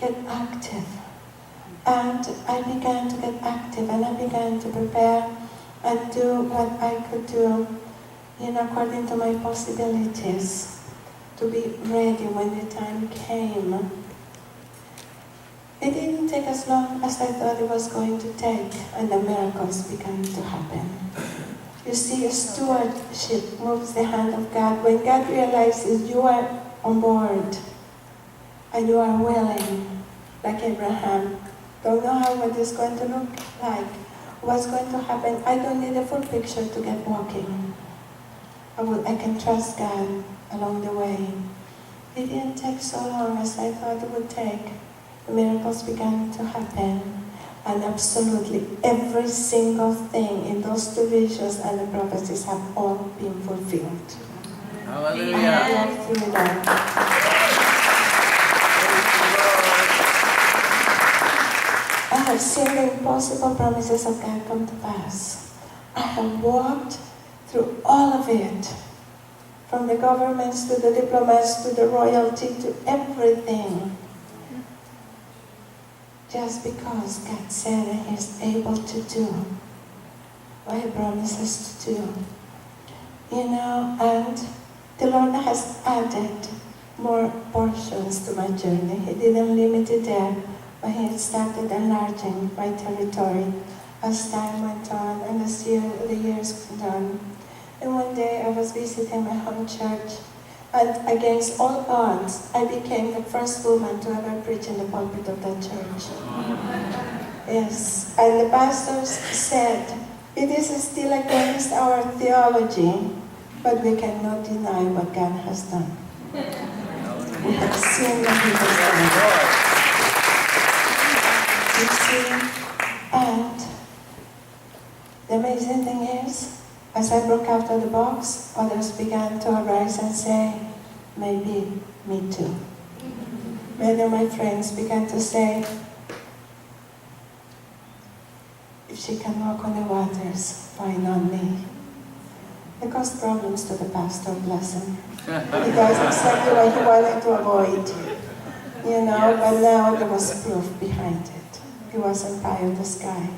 get active. And I began to get active, and I began to prepare and do what I could do, according to my possibilities, to be ready when the time came. It didn't take as long as I thought it was going to take, and the miracles began to happen. You see, stewardship moves the hand of God. When God realizes you are on board, and you are willing, like Abraham, don't know how what is going to look like, what's going to happen. I don't need a full picture to get walking. I can trust God along the way. It didn't take so long as I thought it would take. The miracles began to happen, and absolutely every single thing in those two visions and the prophecies have all been fulfilled. Hallelujah. I have walked through that. I have seen the impossible promises of God come to pass. I have walked through all of it, from the governments to the diplomats to the royalty to everything, just because God said that He's able to do what He promises to do. And the Lord has added more portions to my journey. He didn't limit it there, but He started enlarging my territory as time went on and as the years went on. And one day I was visiting my home church, and against all odds, I became the first woman to ever preach in the pulpit of that church. Yes, and the pastors said, it is still against our theology, but we cannot deny what God has done. We have seen what He has done. You see, and the amazing thing is, as I broke out of the box, others began to arise and say, maybe me too. Many of my friends began to say, if she can walk on the waters, why not me? It caused problems to the pastor, bless him. He does exactly what he wanted to avoid. But now there was proof behind it. It wasn't pie in the sky.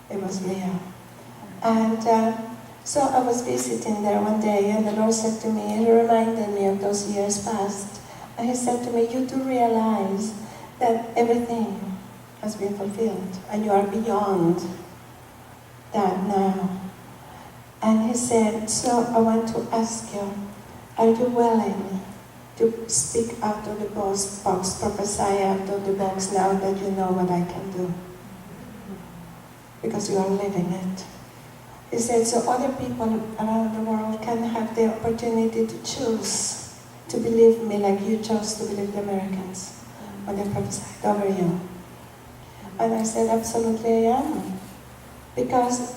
It was real. And so I was visiting there one day, and the Lord said to me, He reminded me of those years past. And He said to me, you do realize that everything has been fulfilled, and you are beyond that now. And He said, so I want to ask you, are you willing to speak out of the box, prophesy out of the box now that you know what I can do? Because you are living it. He said, so other people around the world can have the opportunity to choose to believe me like you chose to believe the Americans when they prophesied over you. And I said, absolutely I am. Because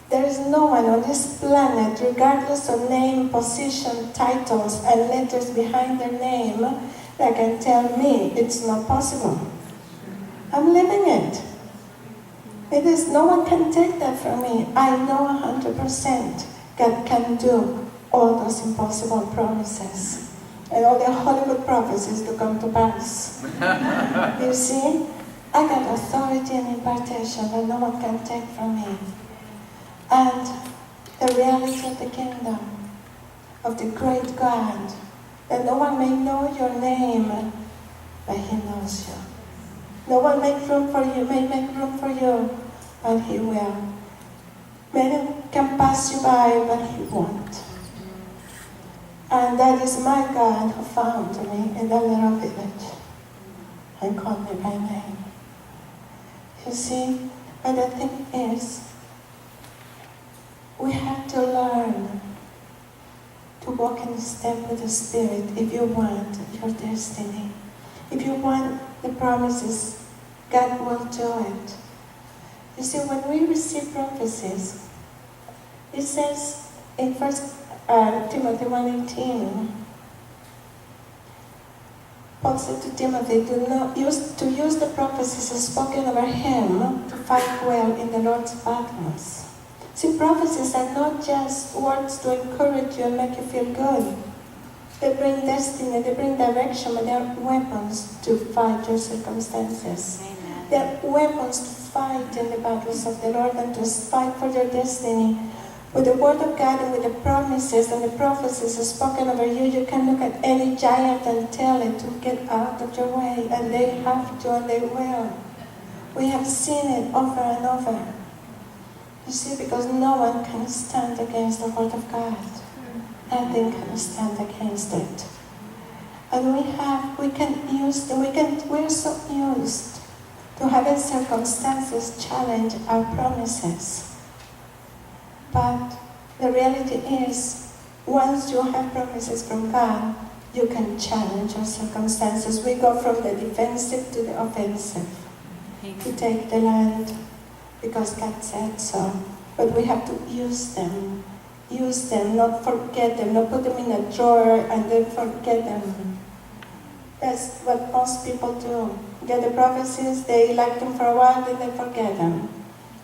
there is no one on this planet, regardless of name, position, titles, and letters behind their name, that can tell me it's not possible. I'm living it. It is, no one can take that from me. I know 100% God can do all those impossible promises and all the Hollywood prophecies to come to pass. You see, I got authority and impartation that no one can take from me. And the reality of the kingdom, of the great God, that no one may know your name, but He knows you. No one may make room for you, but He will. Many can pass you by, but He won't. And that is my God who found me in that little village and called me by name. You see, but the thing is, we have to learn to walk in step with the Spirit if you want your destiny. If you want the promises, God will do it. You see, when we receive prophecies, it says in 1 Timothy 1:18, Paul said to Timothy to use the prophecies spoken over him to fight well in the Lord's battles. See, prophecies are not just words to encourage you and make you feel good. They bring destiny, they bring direction, but they are weapons to fight your circumstances. Amen. They are weapons to fight in the battles of the Lord and to fight for your destiny. With the Word of God and with the promises and the prophecies spoken over you, you can look at any giant and tell it to get out of your way, and they have to and they will. We have seen it over and over. You see, because no one can stand against the Word of God. Nothing can stand against it. And we're so used to having circumstances challenge our promises. But the reality is, once you have promises from God, you can challenge your circumstances. We go from the defensive to the offensive. To take the land because God said so. But we have to use them. Use them, not forget them, not put them in a drawer and then forget them. That's what most people do. Get the prophecies, they like them for a while, then they forget them.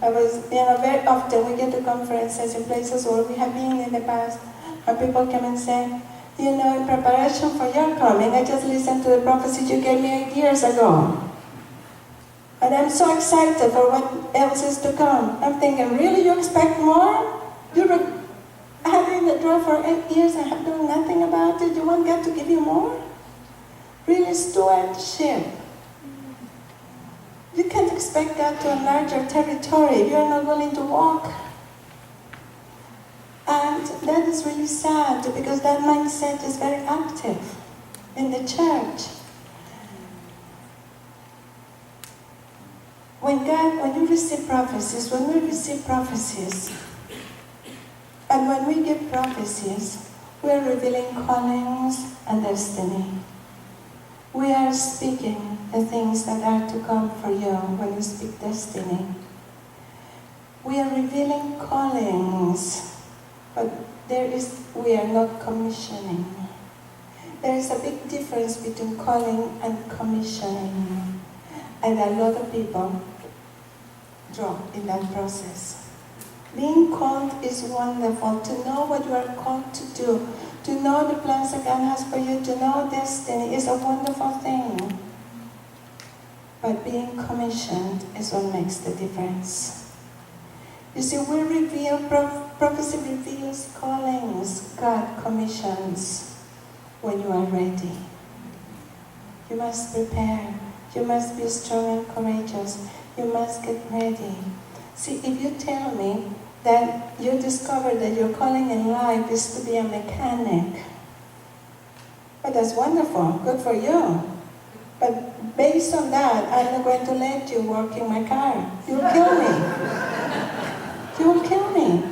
Very often we get to conferences in places where we have been in the past, and people come and say, in preparation for your coming, I just listened to the prophecies you gave me 8 years ago. And I'm so excited for what else is to come. I'm thinking, really, you expect more? I had it in the drawer for 8 years and have done nothing about it. You want God to give you more? Really, stewardship. You can't expect God to enlarge your territory if you're not willing to walk. And that is really sad because that mindset is very active in the church. When we receive prophecies, and when we give prophecies, we are revealing callings and destiny. We are speaking the things that are to come for you when you speak destiny. We are revealing callings, but we are not commissioning. There is a big difference between calling and commissioning. And a lot of people drop in that process. Being called is wonderful. To know what you are called to do, to know the plans that God has for you, to know destiny is a wonderful thing. But being commissioned is what makes the difference. You see, prophecy reveals callings. God commissions when you are ready. You must prepare. You must be strong and courageous. You must get ready. See, if you tell me that you discover that your calling in life is to be a mechanic, well, that's wonderful. Good for you. But based on that, I'm not going to let you work in my car. You'll kill me. You will kill me.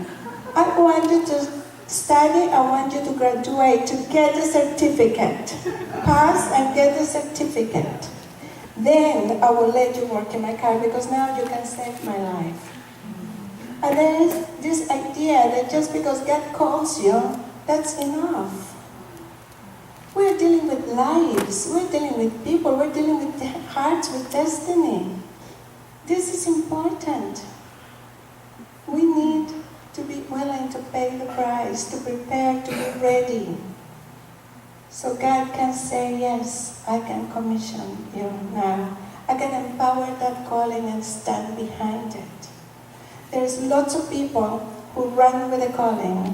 I want you to study. I want you to graduate, to get the certificate. Pass and get the certificate. Then I will let you work in my car because now you can save my life. And there is this idea that just because God calls you, that's enough. We're dealing with lives, we're dealing with people, we're dealing with hearts, with destiny. This is important. We need to be willing to pay the price, to prepare, to be ready. So God can say, yes, I can commission you now. I can empower that calling and stand behind it. There's lots of people who run with the calling.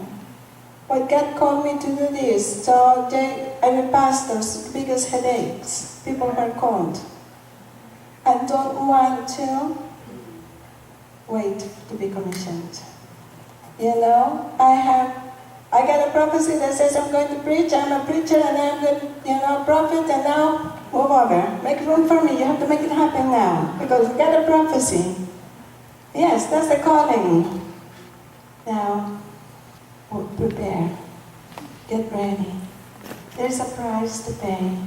But God called me to do this, so I'm a pastor's biggest headaches. People are called and don't want to wait to be commissioned. I got a prophecy that says I'm going to preach, I'm a preacher, and I'm the prophet, and now move over. Make room for me, you have to make it happen now, because we got a prophecy. Yes, that's the calling. Now, prepare. Get ready. There's a price to pay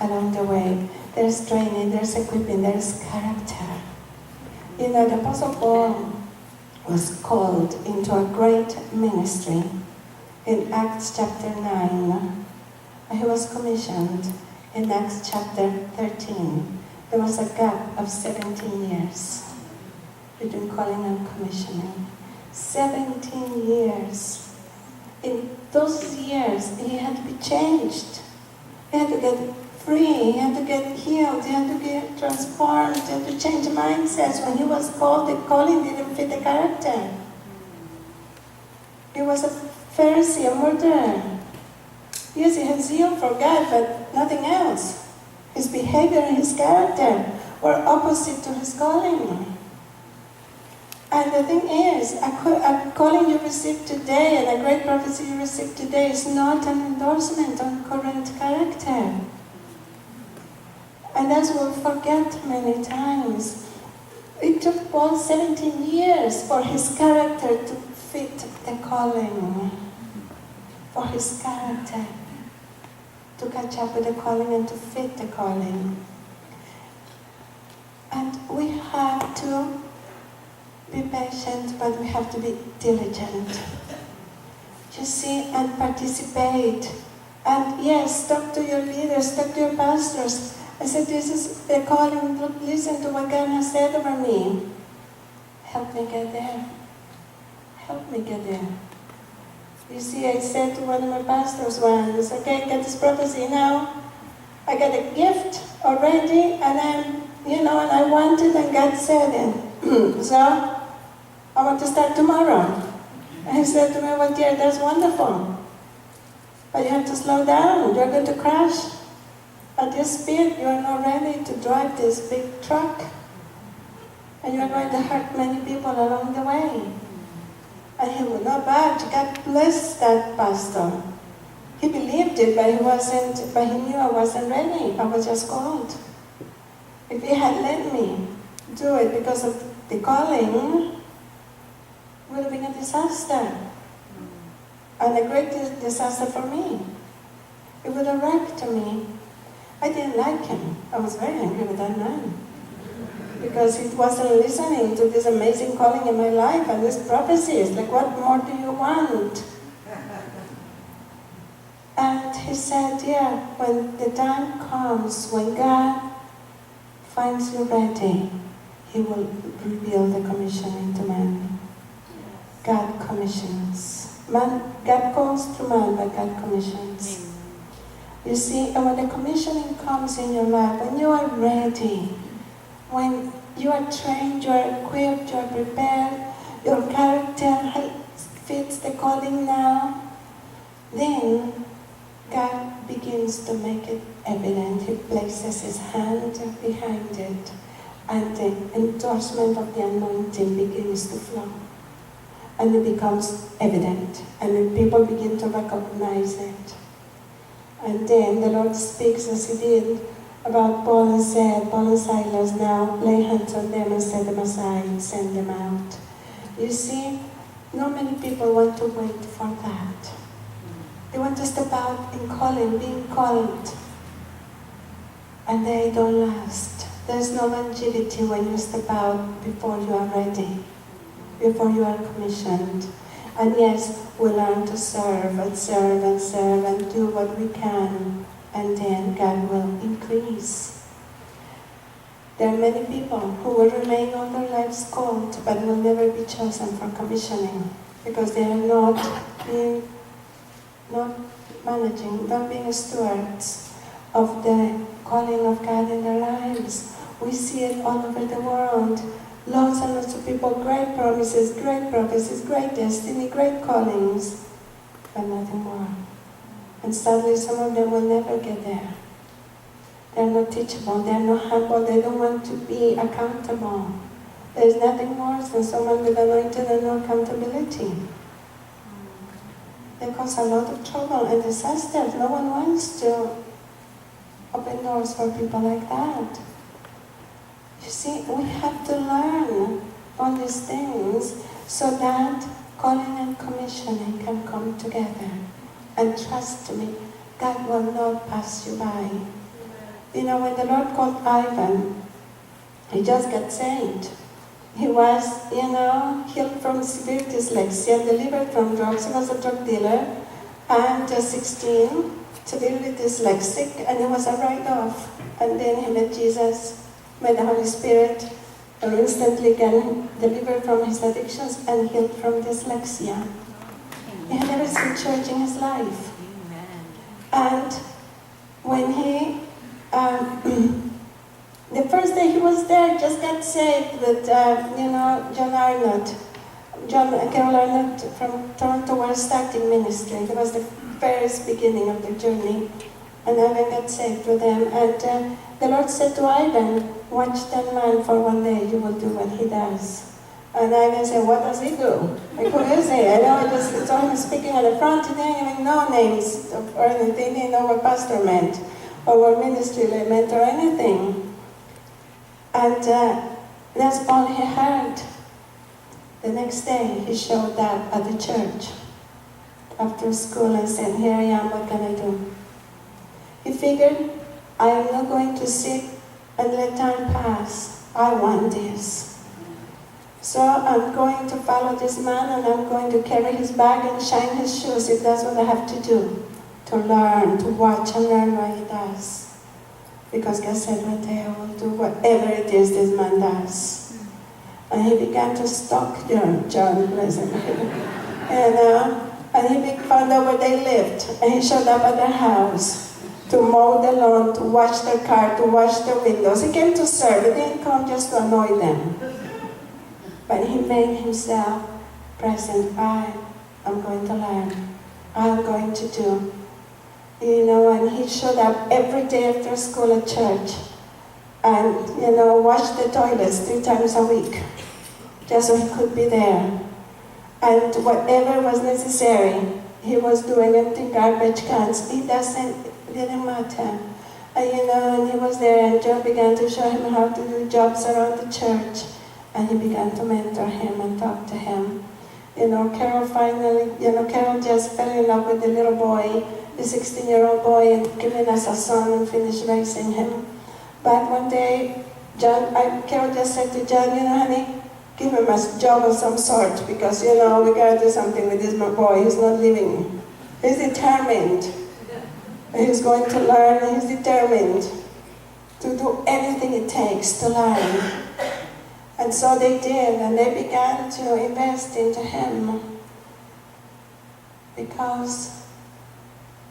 along the way. There's training, there's equipping, there's character. The Apostle Paul was called into a great ministry in Acts chapter 9. He was commissioned in Acts chapter 13. There was a gap of 17 years between calling and commissioning. 17 years. in those years, he had to be changed. He had to get free, he had to get healed, he had to get transformed, he had to change mindsets. When he was called, the calling didn't fit the character. He was a Pharisee, a murderer. Yes, he had zeal for God, but nothing else. His behavior and his character were opposite to his calling. And the thing is, a calling you receive today and a great prophecy you receive today is not an endorsement on current character. And as we'll forget many times, it took Paul 17 years for his character to fit the calling. For his character to catch up with the calling and to fit the calling. And we have to be patient, but we have to be diligent. You see, and participate. And yes, talk to your leaders, talk to your pastors. I said, this is the calling, look, listen to what God has said over me. Help me get there. Help me get there. You see, I said to one of my pastors once, okay, get this prophecy now. I got a gift already, and and I want it, and God said it. So, I want to start tomorrow. And he said to me, well, dear, that's wonderful. But you have to slow down. You're going to crash. At this speed, you are not ready to drive this big truck. And you're going to hurt many people along the way. And he would not budge. God bless that pastor. He believed it, but he knew I wasn't ready. I was just called. If he had let me do it because of the calling, it would have been a disaster. And a great disaster for me. It would have wrecked me. I didn't like him. I was very angry with that man. Because he wasn't listening to this amazing calling in my life and these prophecies. Like, what more do you want? And he said, yeah, when the time comes, when God finds you ready, he will reveal the commissioning to man. God commissions. Man, God calls through man, but God commissions. You see, and when the commissioning comes in your life, when you are ready, when you are trained, you are equipped, you are prepared, your character fits the calling now, then God begins to make it evident. He places his hand behind it, and the endorsement of the anointing begins to flow. And it becomes evident, and then people begin to recognize it. And then the Lord speaks as he did about Paul and said, Paul and Silas, now lay hands on them and set them aside, send them out. You see, not many people want to wait for that. They want to step out in calling, being called. And they don't last. There's no longevity when you step out before you are ready, before you are commissioned. And yes, we learn to serve and serve and serve and do what we can, and then God will increase. There are many people who will remain all their lives called, but will never be chosen for commissioning, because they are not being stewards of the calling of God in their lives. We see it all over the world. Lots and lots of people, great promises, great prophecies, great destiny, great callings, but nothing more. And sadly, some of them will never get there. They're not teachable, they're not humble, they don't want to be accountable. There's nothing worse than someone with anointing and no accountability. They cause a lot of trouble and disasters. No one wants to open doors for people like that. You see, we have to learn all these things so that calling and commissioning can come together. And trust me, God will not pass you by. You know, when the Lord called Ivan, he just got saved. He was, healed from severe dyslexia, delivered from drugs. He was a drug dealer, and 16, severely dyslexic, and he was a write-off. And then he met Jesus, met the Holy Spirit, and instantly got delivered from his addictions and healed from dyslexia. He had never seen church in his life. Amen. And when he, the first day he was there, just got saved with, John and Carol Arnott from Toronto were starting ministry. It was the first beginning of the journey. And Ivan got saved with them. And the Lord said to Ivan, watch that man for one day, you will do what he does. And Ivan said, what does he do? Like, who is he? I know, I just saw him speaking at the front, he didn't even know names or anything, he didn't know what pastor meant, or what ministry meant, or anything. And that's all he heard. The next day, he showed up at the church after school and said, here I am, what can I do? He figured, I am not going to sit and let time pass. I want this. So I'm going to follow this man and I'm going to carry his bag and shine his shoes if that's what I have to do. To learn, to watch and learn what he does. Because God said one day I will do whatever it is this man does. And he began to stalk John, bless him. And he found out where they lived. And he showed up at their house to mow the lawn, to wash their car, to wash their windows. He came to serve. He didn't come just to annoy them. But he made himself present. I am going to learn. I am going to do. And he showed up every day after school at church. And, washed the toilets 3 times a week. Just so he could be there. And whatever was necessary, he was doing empty garbage cans. It didn't matter. And he was there, and Joe began to show him how to do jobs around the church. And he began to mentor him and talk to him. Carol finally, Carol just fell in love with the little boy, the 16-year-old boy, and given us a son and finished raising him. But one day, Carol just said to John, honey, give him a job of some sort, because, we gotta do something with this boy. He's not living. He's determined. He's going to learn. He's determined to do anything it takes to learn. And so they did, and they began to invest into him because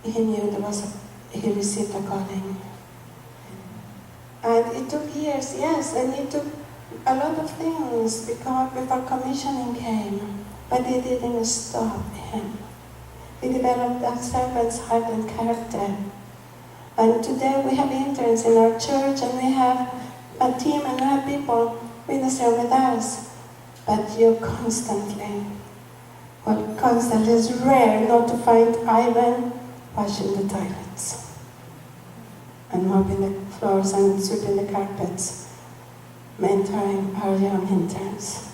he knew he received a calling. And it took years, yes, and it took a lot of things before commissioning came, but it didn't stop him. He developed a servant's heart and character. And today we have interns in our church, and we have a team, and we have people minister with us. But you constantly, it's rare not to find Ivan washing the toilets and mopping the floors and sweeping the carpets, mentoring our young interns,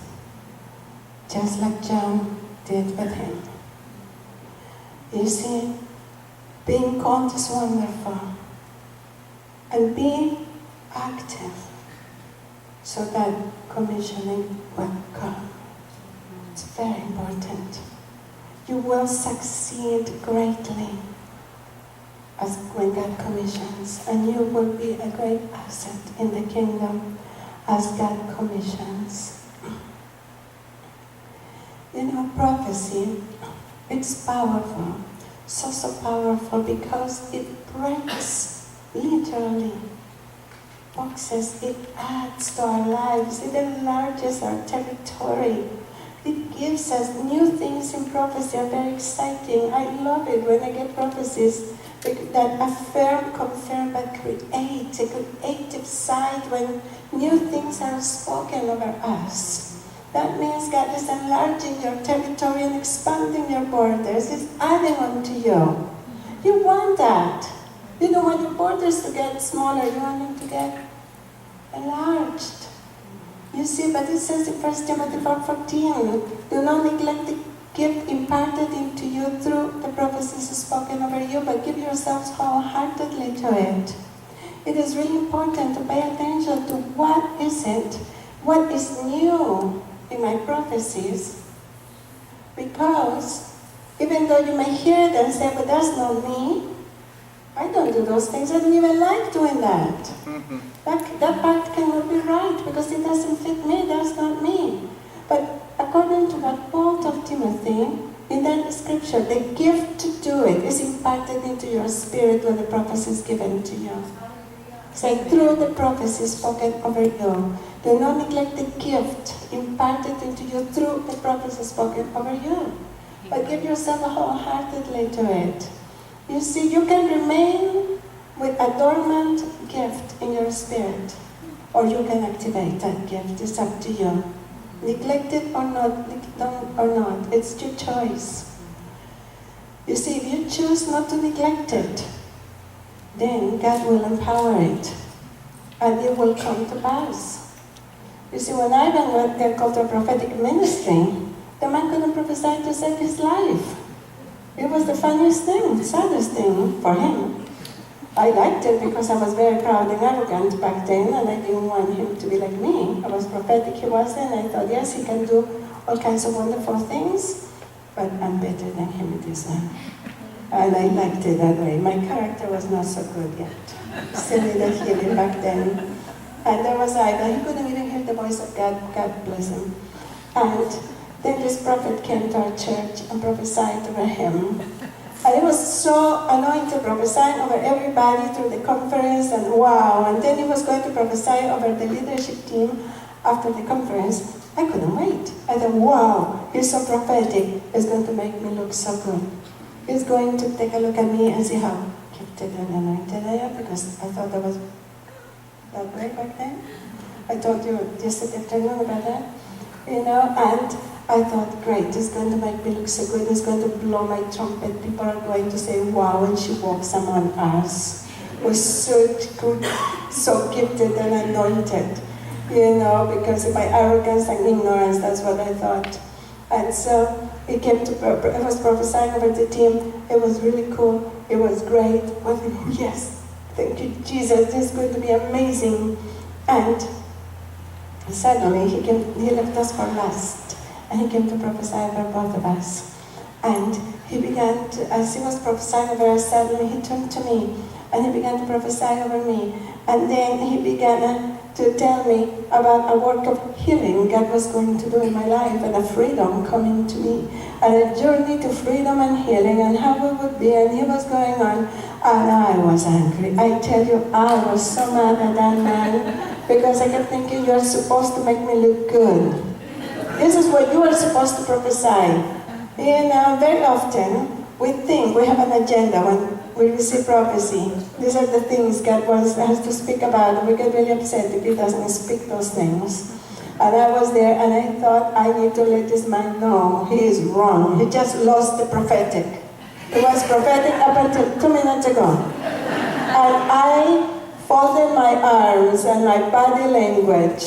just like John did with him. You see, being called is wonderful, and being active so that commissioning will come. It's very important. You will succeed greatly as when God commissions, and you will be a great asset in the kingdom as God commissions. Prophecy, it's powerful, so powerful, because it breaks, literally, boxes. It adds to our lives. It enlarges our territory. It gives us new things in prophecy. Are very exciting. I love it when I get prophecies that affirm, confirm, but create a creative side when new things are spoken over us. That means God is enlarging your territory and expanding your borders. It's adding on to you. You want that. You don't want your borders to get smaller. You want them to get enlarged. You see, but it says in 1 Timothy 4:14, do not neglect the gift imparted into you through the prophecies spoken over you, but give yourselves wholeheartedly to it. It is really important to pay attention to what is new in my prophecies, because even though you may hear them say, but that's not me, I don't do those things, I don't even like doing that. That part cannot be right, because it doesn't fit me, that's not me. But according to what Paul told Timothy, in that scripture, the gift to do it is imparted into your spirit when the prophecy is given to you. So through the prophecy spoken over you, do not neglect the gift imparted into you through the prophecy spoken over you. But give yourself wholeheartedly to it. You see, you can remain with a dormant gift in your spirit, or you can activate that gift. It's up to you. Neglect it or not, it's your choice. You see, if you choose not to neglect it, then God will empower it, and it will come to pass. You see, when Ivan got called to a prophetic ministry, the man couldn't prophesy to save his life. It was the funniest thing, the saddest thing for him. I liked it because I was very proud and arrogant back then, and I didn't want him to be like me. I was prophetic, he wasn't. I thought, yes, he can do all kinds of wonderful things, but I'm better than him in this one. And I liked it that way. My character was not so good yet. Still needed healing back then. And there was Isabel. He couldn't even hear the voice of God. God bless him. And then this prophet came to our church and prophesied over him. And he was so anointed, prophesying over everybody through the conference, and wow. And then he was going to prophesy over the leadership team after the conference. I couldn't wait. I thought, wow, he's so prophetic. It's going to make me look so good. He's going to take a look at me and see how gifted and anointed I am, because I thought I was that way back then. I told you yesterday afternoon about that, and I thought, great, it's going to make me look so good, it's going to blow my trumpet, people are going to say, wow, and she walks among us. Was so good, so gifted and anointed, because of my arrogance and ignorance, that's what I thought. And so it was prophesying over the team. It was really cool, it was great. I was like, yes, thank you, Jesus, this is going to be amazing. And suddenly he left us for last. And he came to prophesy over both of us. And he began to, as he was prophesying over us, suddenly he turned to me and he began to prophesy over me. And then he began to tell me about a work of healing God was going to do in my life, and a freedom coming to me, and a journey to freedom and healing, and how it would be. And he was going on, and I was angry. I tell you, I was so mad at that man, because I kept thinking, you're supposed to make me look good. This is what you are supposed to prophesy. Very often, we think we have an agenda when we receive prophecy. These are the things God has to speak about, and we get really upset if He doesn't speak those things. And I was there, and I thought, I need to let this man know he is wrong. He just lost the prophetic. It was prophetic up until 2 minutes ago. And I folded my arms, and my body language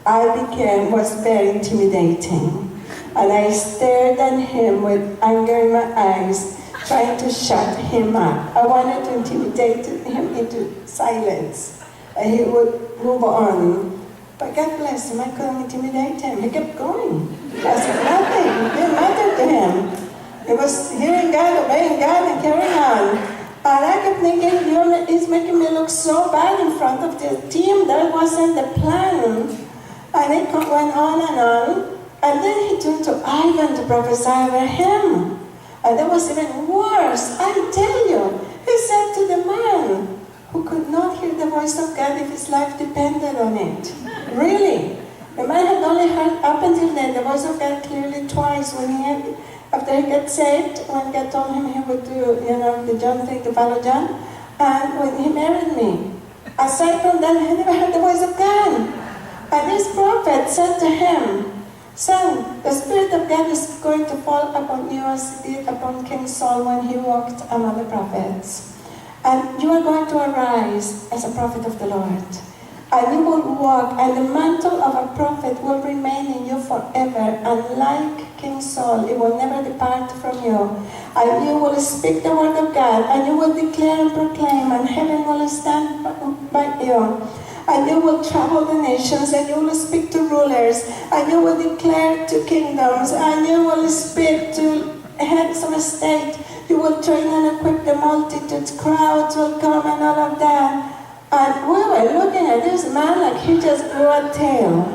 was very intimidating. And I stared at him with anger in my eyes, trying to shut him up. I wanted to intimidate him into silence, and he would move on. But God bless him, I couldn't intimidate him. He kept going. As if nothing, it didn't matter to him. He was hearing God, obeying God, and carrying on. And I kept thinking, he's making me look so bad in front of the team. That wasn't the plan. And it went on. And then he turned to Ivan to prophesy over him. And that was even worse. I tell you, he said to the man who could not hear the voice of God if his life depended on it. Really. The man had only heard up until then the voice of God clearly twice after he got saved, when God told him he would do, the John thing to follow John, and when he married me. Aside from that, he never heard the voice of God. And this prophet said to him, son, the Spirit of God is going to fall upon you as it did upon King Saul when he walked among the prophets. And you are going to arise as a prophet of the Lord. And you will walk, and the mantle of a prophet will remain in you forever. And like King Saul, it will never depart from you. And you will speak the word of God, and you will declare and proclaim, and heaven will stand by you. And you will travel the nations, and you will speak to rulers, and you will declare to kingdoms, and you will speak to heads of state. You will train and equip the multitudes, crowds will come, and all of that. And we were looking at this man like he just grew a tail.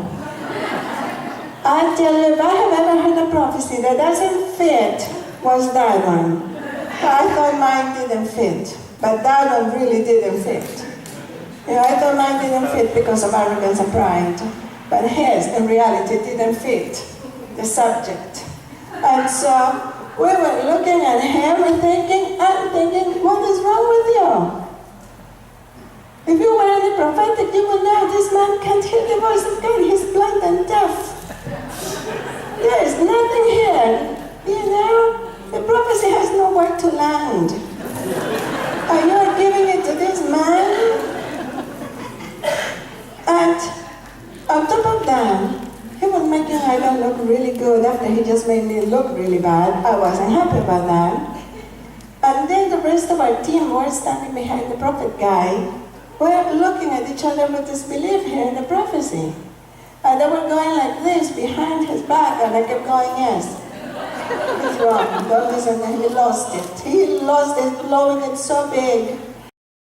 I tell you, if I have ever heard a prophecy that doesn't fit was that one. I thought mine didn't fit, but that one really didn't fit. I thought mine didn't fit because of arrogance and pride, but his, in reality, didn't fit the subject. And so we were looking at him and thinking, what is wrong with you? If you were in the prophetic, you would know this man can't hear the voice of God. He's blind and deaf. There is nothing here. The prophecy has nowhere to land. And you are giving it to this man? And on top of that, he was making Isabel look really good after he just made me look really bad. I wasn't happy about that. And then the rest of our team were standing behind the prophet guy. We're looking at each other with disbelief here in the prophecy. And they were going like this behind his back, and I kept going, yes. He's wrong. Don't listen. He lost it. He lost it, blowing it so big.